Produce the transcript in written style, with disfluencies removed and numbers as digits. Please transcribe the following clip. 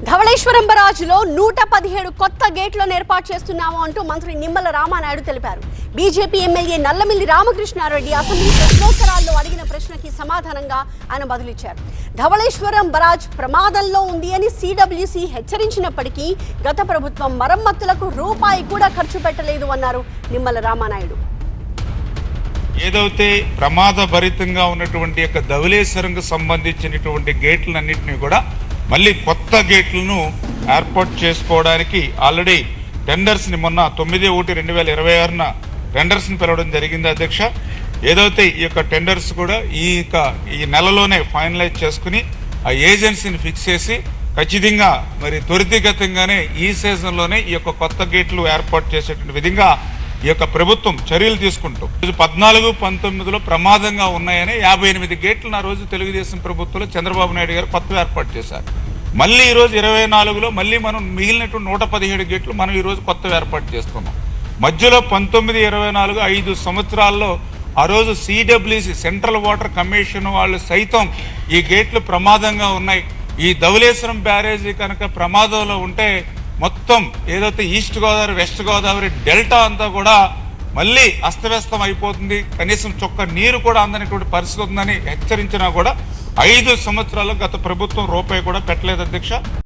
ధవళేశ్వరం బరాజ్లో 117 కొత్త గేట్లను ఏర్పాటు చేస్తున్నాము అంటూ మంత్రి నిమ్మల రామానాయుడు తెలిపారు. BJP MLA Nallamilli Ramakrishna Reddy assembly ప్రశ్నోత్తరాల్లో అడిగిన ప్రశ్నకి సమాధానంగా ఆయన బదులిచ్చారు. ధవళేశ్వరం బరాజ్ ప్రమాదంలో ఉంది అని సిడబ్ల్యూసీ హెచ్చరించినప్పటికీ గత ప్రభుత్వం మరమ్మతులకు రూపాయి కూడా ఖర్చు పెట్టలేదు అన్నారు నిమ్మల రామానాయుడు. ఏదైతే ప్రమాదభరితంగా ఉన్నటువంటి యొక్క ధవళేశ్వరంకు సంబంధించినటువంటి గేట్లన్నింటినీ కూడా మళ్ళీ కొత్త గేట్లను ఏర్పాటు చేసుకోవడానికి ఆల్రెడీ టెండర్స్ని మొన్న 9/1/2026న టెండర్స్ని పిలవడం జరిగింది అధ్యక్ష. ఏదైతే ఈ యొక్క టెండర్స్ కూడా ఈ నెలలోనే ఫైనలైజ్ చేసుకుని ఆ ఏజెన్సీని ఫిక్స్ చేసి ఖచ్చితంగా మరి త్వరితగతంగానే ఈ సీజన్లోనే ఈ యొక్క కొత్త గేట్లు ఏర్పాటు చేసేటువంటి విధంగా ఈ యొక్క ప్రభుత్వం చర్యలు తీసుకుంటూ 14-19లో ప్రమాదంగా ఉన్నాయని 58 గేట్లు ఆ రోజు తెలుగుదేశం ప్రభుత్వంలో చంద్రబాబు నాయుడు గారు కొత్తగా ఏర్పాటు చేశారు. మళ్ళీ ఈరోజు 24లో మళ్ళీ మనం మిగిలినటువంటి 117 గేట్లు మనం ఈరోజు కొత్తగా ఏర్పాటు చేస్తున్నాం. మధ్యలో 19-24 5 సంవత్సరాల్లో ఆ రోజు సిడబ్ల్యూసి సెంట్రల్ వాటర్ కమిషన్ వాళ్ళు సైతం ఈ గేట్లు ప్రమాదంగా ఉన్నాయి, ఈ ధవళేశ్వరం బ్యారేజీ కనుక ప్రమాదంలో ఉంటే మొత్తం ఏదైతే east Godavari west Godavari delta అంతా కూడా మళ్ళీ అస్తవ్యస్తం అయిపోతుంది, కనీసం చొక్క నీరు కూడా అందనటువంటి పరిస్థితి ఉందని హెచ్చరించినా కూడా 5 సంవత్సరాలు గత ప్రభుత్వం రూపాయి కూడా పెట్టలేదు అధ్యక్ష.